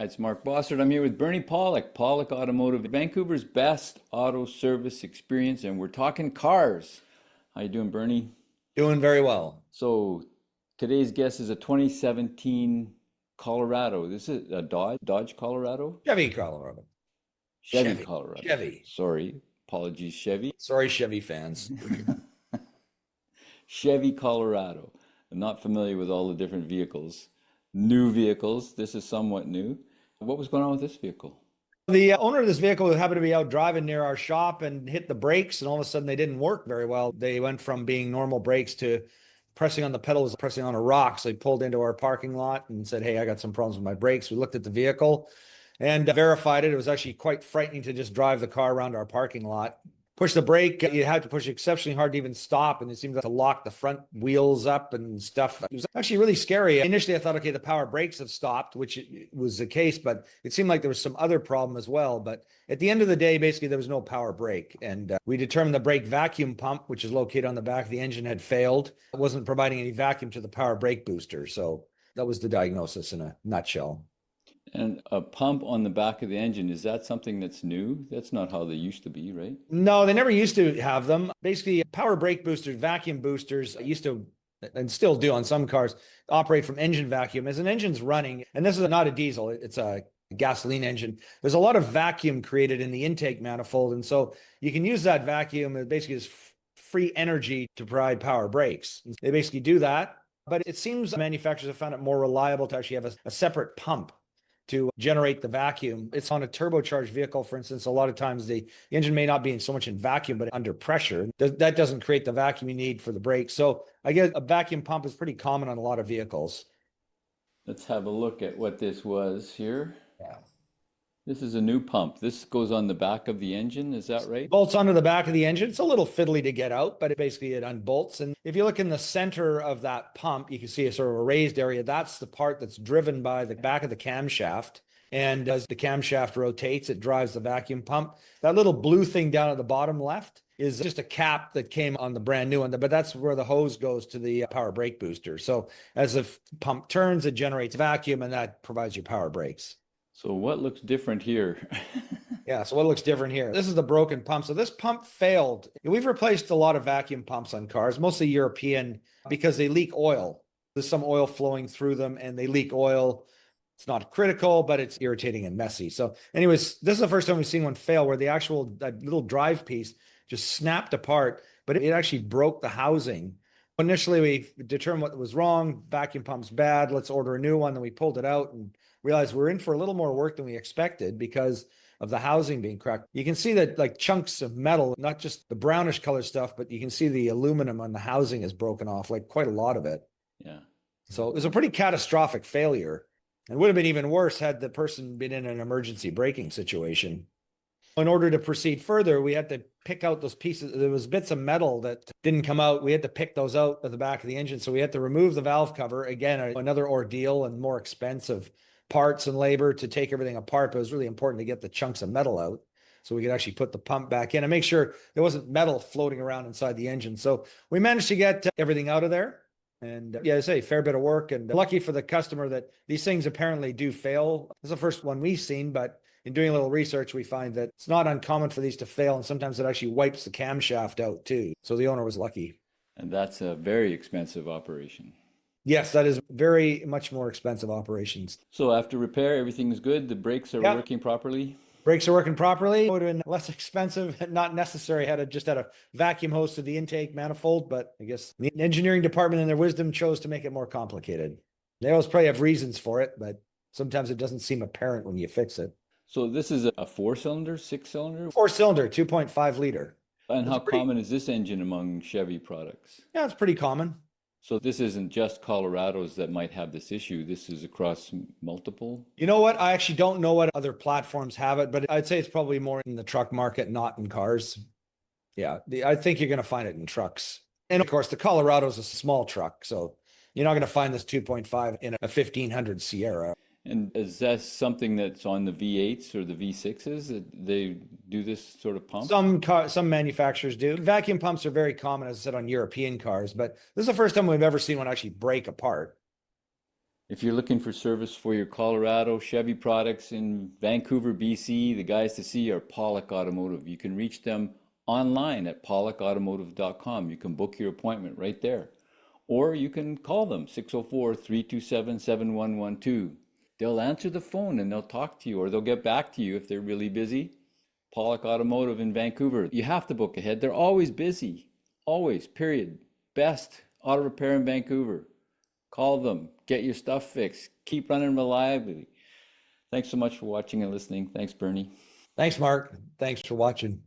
Hi, it's Mark Bossard. I'm here with Bernie Pawlik, Pawlik Automotive, Vancouver's best auto service experience, and we're talking cars. How you doing, Bernie? Doing very well. So today's guest is a 2017 Colorado. This is a Dodge Colorado? Chevy, Colorado. Chevy Chevy. Colorado. Chevy. Sorry, apologies, Chevy. Sorry, Chevy fans. Chevy Colorado. I'm not familiar with all the different vehicles. New vehicles. This is somewhat new. What was going on with this vehicle? The owner of this vehicle happened to be out driving near our shop and hit the brakes, and all of a sudden they didn't work very well. They went from being normal brakes to pressing on the pedals, pressing on a rock. So he pulled into our parking lot and said, "Hey, I got some problems with my brakes." We looked at the vehicle and verified it. It was actually quite frightening to just drive the car around our parking lot. Push the brake, you had to push exceptionally hard to even stop, and it seemed to lock the front wheels up and stuff. It was actually really scary. Initially, I thought, okay, the power brakes have stopped, which was the case, but it seemed like there was some other problem as well. But at the end of the day, basically, there was no power brake. And we determined the brake vacuum pump, which is located on the back of the engine, had failed. It wasn't providing any vacuum to the power brake booster. So that was the diagnosis in a nutshell. And a pump on the back of the engine, is that something that's new? That's not how they used to be, right? No, they never used to have them. Basically, power brake boosters, vacuum boosters used to, and still do on some cars, operate from engine vacuum. As an engine's running, and this is not a diesel, it's a gasoline engine, there's a lot of vacuum created in the intake manifold. And so you can use that vacuum as basically as free energy to provide power brakes. They basically do that. But it seems manufacturers have found it more reliable to actually have a separate pump to generate the vacuum. It's on a turbocharged vehicle, for instance. A lot of times the engine may not be so much in vacuum, but under pressure. That doesn't create the vacuum you need for the brakes. So I guess a vacuum pump is pretty common on a lot of vehicles. Let's have a look at what this was here. Yeah. This is a new pump. This goes on the back of the engine, is that right? Bolts onto the back of the engine. It's a little fiddly to get out, but it unbolts. And if you look in the center of that pump, you can see a sort of a raised area. That's the part that's driven by the back of the camshaft. And as the camshaft rotates, it drives the vacuum pump. That little blue thing down at the bottom left is just a cap that came on the brand new one, but that's where the hose goes to the power brake booster. So as the pump turns, it generates vacuum, and that provides your power brakes. So what looks different here? Yeah, so what looks different here? This is the broken pump. So this pump failed. We've replaced a lot of vacuum pumps on cars, mostly European, because they leak oil. There's some oil flowing through them and they leak oil. It's not critical, but it's irritating and messy. So anyways, this is the first time we've seen one fail where the actual little drive piece just snapped apart, but it actually broke the housing. Initially, we determined what was wrong. Vacuum pump's bad. Let's order a new one. Then we pulled it out and realized we're in for a little more work than we expected because of the housing being cracked. You can see that like chunks of metal, not just the brownish color stuff, but you can see the aluminum on the housing is broken off, like quite a lot of it. Yeah. So it was a pretty catastrophic failure. It would have been even worse had the person been in an emergency braking situation. In order to proceed further, we had to pick out those pieces. There was bits of metal that didn't come out. We had to pick those out at the back of the engine. So we had to remove the valve cover. Again, another ordeal and more expensive parts and labor to take everything apart. But it was really important to get the chunks of metal out so we could actually put the pump back in and make sure there wasn't metal floating around inside the engine. So we managed to get everything out of there. And yeah, I say fair bit of work, and lucky for the customer that these things apparently do fail. This is the first one we've seen, but in doing a little research, we find that it's not uncommon for these to fail, and sometimes it actually wipes the camshaft out too. So the owner was lucky. And that's a very expensive operation. Yes, that is very much more expensive operations. So after repair, everything's good. The brakes are Yeah. working properly. Brakes are working properly. It would have been less expensive, not necessary. Had a vacuum hose to the intake manifold, but I guess the engineering department in their wisdom chose to make it more complicated. They always probably have reasons for it, but sometimes it doesn't seem apparent when you fix it. So this is a four-cylinder, six-cylinder? Four-cylinder, 2.5 liter. And That's how common is this engine among Chevy products? Yeah, it's pretty common. So this isn't just Colorados that might have this issue. This is across multiple. You know what? I actually don't know what other platforms have it, but I'd say it's probably more in the truck market, not in cars. Yeah, I think you're going to find it in trucks. And of course, the Colorado is a small truck, so you're not going to find this 2.5 in a 1500 Sierra. And is that something that's on the V8s or the V6s that they do this sort of pump? Some manufacturers do. Vacuum pumps are very common, as I said, on European cars, but this is the first time we've ever seen one actually break apart. If you're looking for service for your Colorado Chevy products in Vancouver, BC, the guys to see are Pawlik Automotive. You can reach them online at pawlikautomotive.com. You can book your appointment right there. Or you can call them 604-327-7112. They'll answer the phone and they'll talk to you, or they'll get back to you if they're really busy. Pawlik Automotive in Vancouver. You have to book ahead. They're always busy. Always, period. Best auto repair in Vancouver. Call them, get your stuff fixed, keep running reliably. Thanks so much for watching and listening. Thanks, Bernie. Thanks, Mark. Thanks for watching.